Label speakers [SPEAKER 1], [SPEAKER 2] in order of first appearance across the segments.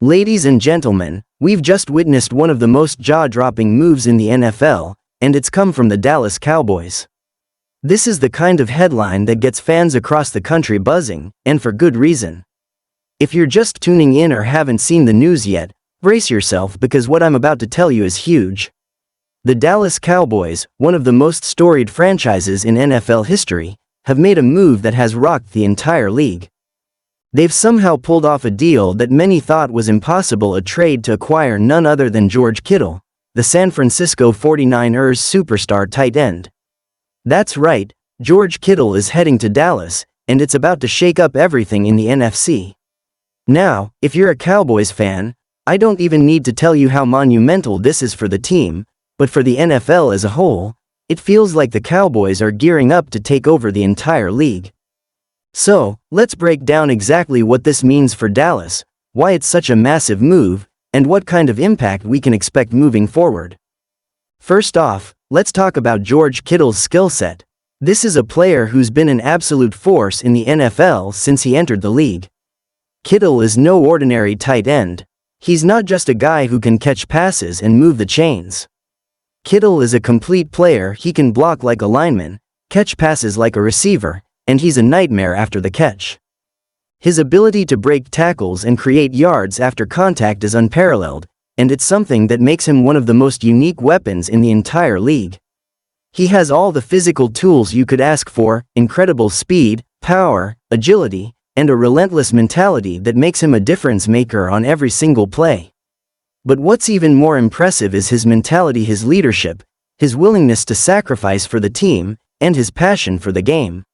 [SPEAKER 1] Ladies and gentlemen, we've just witnessed one of the most jaw-dropping moves in the NFL, and it's come from the Dallas Cowboys. This is the kind of headline that gets fans across the country buzzing, and for good reason. If you're just tuning in or haven't seen the news yet, brace yourself because what I'm about to tell you is huge. The Dallas Cowboys, one of the most storied franchises in NFL history, have made a move that has rocked the entire league. They've somehow pulled off a deal that many thought was impossible, a trade to acquire none other than George Kittle, the San Francisco 49ers superstar tight end. That's right, George Kittle is heading to Dallas, and it's about to shake up everything in the NFC. Now, if you're a Cowboys fan, I don't even need to tell you how monumental this is for the team, but for the NFL as a whole, it feels like the Cowboys are gearing up to take over the entire league. So, let's break down exactly what this means for Dallas, why it's such a massive move, and what kind of impact we can expect moving forward. First off, let's talk about George Kittle's skill set. This is a player who's been an absolute force in the NFL since he entered the league. Kittle is no ordinary tight end. He's not just a guy who can catch passes and move the chains. Kittle is a complete player. He can block like a lineman, catch passes like a receiver, and he's a nightmare after the catch. His ability to break tackles and create yards after contact is unparalleled, and it's something that makes him one of the most unique weapons in the entire league. He has all the physical tools you could ask for: incredible speed, power, agility, and a relentless mentality that makes him a difference maker on every single play. But what's even more impressive is his mentality, his leadership, his willingness to sacrifice for the team, and his passion for the game.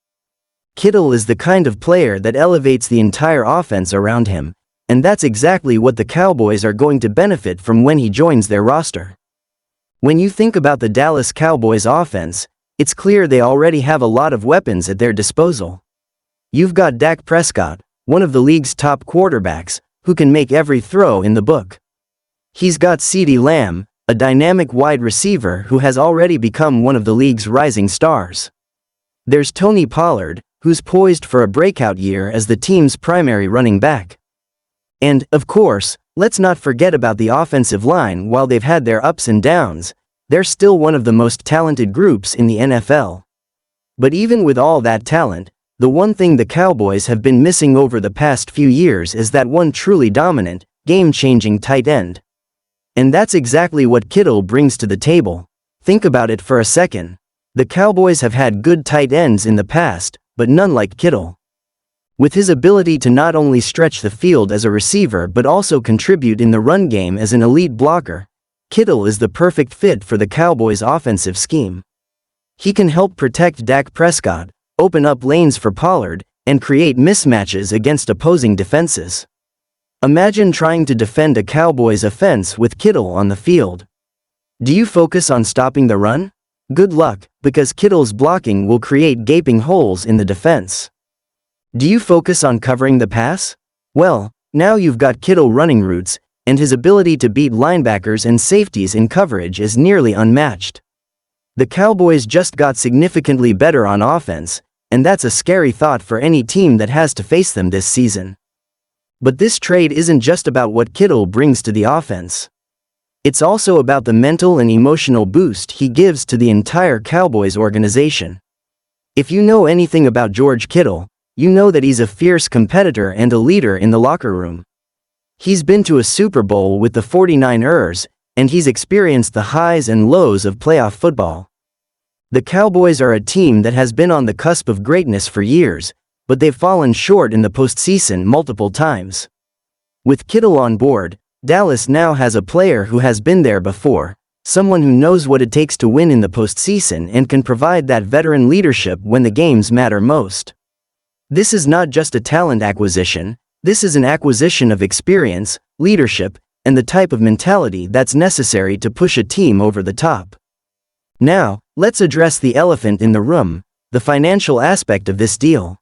[SPEAKER 1] Kittle is the kind of player that elevates the entire offense around him, and that's exactly what the Cowboys are going to benefit from when he joins their roster. When you think about the Dallas Cowboys offense, it's clear they already have a lot of weapons at their disposal. You've got Dak Prescott, one of the league's top quarterbacks, who can make every throw in the book. He's got CeeDee Lamb, a dynamic wide receiver who has already become one of the league's rising stars. There's Tony Pollard, who's poised for a breakout year as the team's primary running back. And, of course, let's not forget about the offensive line. While they've had their ups and downs, they're still one of the most talented groups in the NFL. But even with all that talent, the one thing the Cowboys have been missing over the past few years is that one truly dominant, game-changing tight end. And that's exactly what Kittle brings to the table. Think about it for a second. The Cowboys have had good tight ends in the past, but none like Kittle. With his ability to not only stretch the field as a receiver but also contribute in the run game as an elite blocker, Kittle is the perfect fit for the Cowboys' offensive scheme. He can help protect Dak Prescott, open up lanes for Pollard, and create mismatches against opposing defenses. Imagine trying to defend a Cowboys offense with Kittle on the field. Do you focus on stopping the run? Good luck, because Kittle's blocking will create gaping holes in the defense. Do you focus on covering the pass? Well, now you've got Kittle running routes, and his ability to beat linebackers and safeties in coverage is nearly unmatched. The Cowboys just got significantly better on offense, and that's a scary thought for any team that has to face them this season. But this trade isn't just about what Kittle brings to the offense. It's also about the mental and emotional boost he gives to the entire Cowboys organization. If you know anything about George Kittle, you know that he's a fierce competitor and a leader in the locker room. He's been to a Super Bowl with the 49ers, and he's experienced the highs and lows of playoff football. The Cowboys are a team that has been on the cusp of greatness for years, but they've fallen short in the postseason multiple times. With Kittle on board, Dallas now has a player who has been there before, someone who knows what it takes to win in the postseason and can provide that veteran leadership when the games matter most. This is not just a talent acquisition, this is an acquisition of experience, leadership, and the type of mentality that's necessary to push a team over the top. Now, let's address the elephant in the room, the financial aspect of this deal.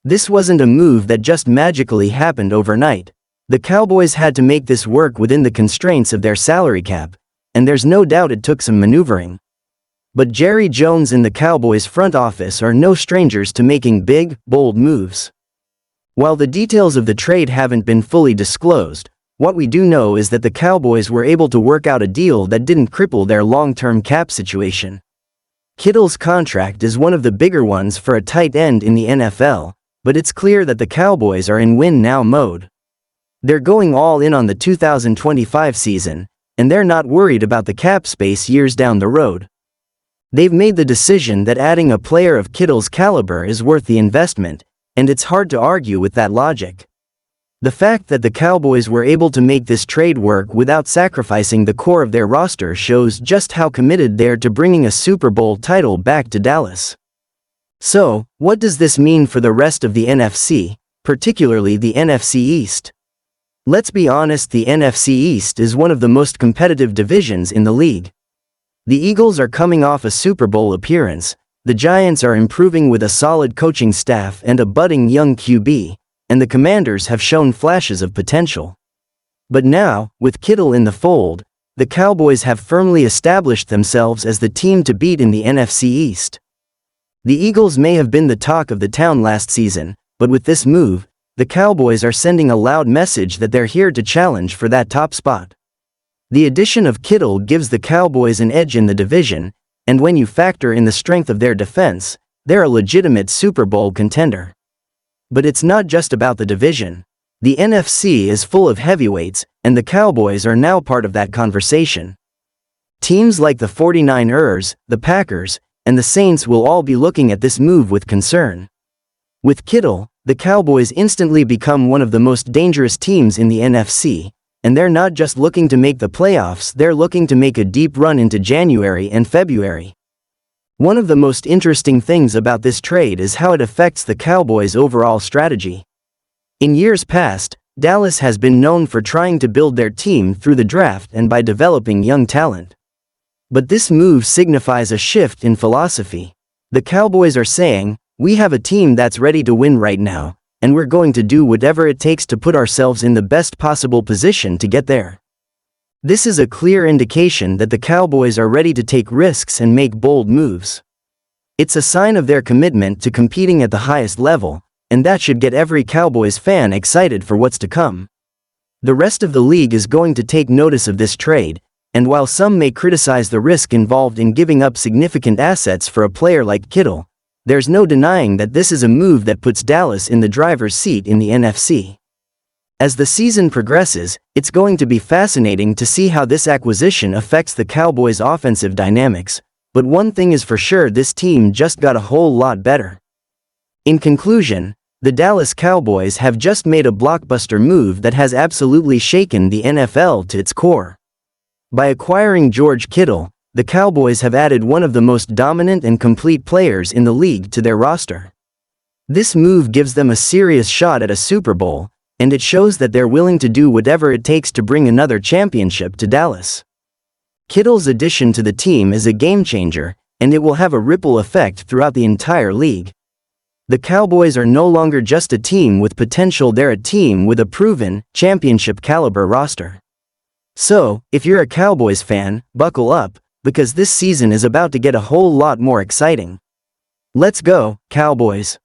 [SPEAKER 1] This wasn't a move that just magically happened overnight. The Cowboys had to make this work within the constraints of their salary cap, and there's no doubt it took some maneuvering. But Jerry Jones and the Cowboys front office are no strangers to making big, bold moves. While the details of the trade haven't been fully disclosed, What we do know is that the Cowboys were able to work out a deal that didn't cripple their long-term cap situation. Kittle's contract is one of the bigger ones for a tight end in the NFL, but it's clear that the Cowboys are in win-now mode. They're going all in on the 2025 season, and they're not worried about the cap space years down the road. They've made the decision that adding a player of Kittle's caliber is worth the investment, and it's hard to argue with that logic. The fact that the Cowboys were able to make this trade work without sacrificing the core of their roster shows just how committed they are to bringing a Super Bowl title back to Dallas. So, what does this mean for the rest of the NFC, particularly the NFC East? Let's be honest, the NFC East is one of the most competitive divisions in the league. The Eagles are coming off a Super Bowl appearance, the Giants are improving with a solid coaching staff and a budding young QB, and the Commanders have shown flashes of potential. But now, with Kittle in the fold, the Cowboys have firmly established themselves as the team to beat in the NFC East. The Eagles may have been the talk of the town last season, but with this move, the Cowboys are sending a loud message that they're here to challenge for that top spot. The addition of Kittle gives the Cowboys an edge in the division, and when you factor in the strength of their defense, they're a legitimate Super Bowl contender. But it's not just about the division. The NFC is full of heavyweights, and the Cowboys are now part of that conversation. Teams like the 49ers, the Packers, and the Saints will all be looking at this move with concern. With Kittle, the Cowboys instantly become one of the most dangerous teams in the NFC, and they're not just looking to make the playoffs, they're looking to make a deep run into January and February. One of the most interesting things about this trade is how it affects the Cowboys' overall strategy. In years past, Dallas has been known for trying to build their team through the draft and by developing young talent. But this move signifies a shift in philosophy. The Cowboys are saying, "We have a team that's ready to win right now, and we're going to do whatever it takes to put ourselves in the best possible position to get there." This is a clear indication that the Cowboys are ready to take risks and make bold moves. It's a sign of their commitment to competing at the highest level, and that should get every Cowboys fan excited for what's to come. The rest of the league is going to take notice of this trade, and while some may criticize the risk involved in giving up significant assets for a player like Kittle, there's no denying that this is a move that puts Dallas in the driver's seat in the NFC. As the season progresses, it's going to be fascinating to see how this acquisition affects the Cowboys' offensive dynamics, but one thing is for sure, this team just got a whole lot better. In conclusion, the Dallas Cowboys have just made a blockbuster move that has absolutely shaken the NFL to its core. By acquiring George Kittle, the Cowboys have added one of the most dominant and complete players in the league to their roster. This move gives them a serious shot at a Super Bowl, and it shows that they're willing to do whatever it takes to bring another championship to Dallas. Kittle's addition to the team is a game-changer, and it will have a ripple effect throughout the entire league. The Cowboys are no longer just a team with potential, they're a team with a proven, championship-caliber roster. So, if you're a Cowboys fan, buckle up, because this season is about to get a whole lot more exciting. Let's go, Cowboys!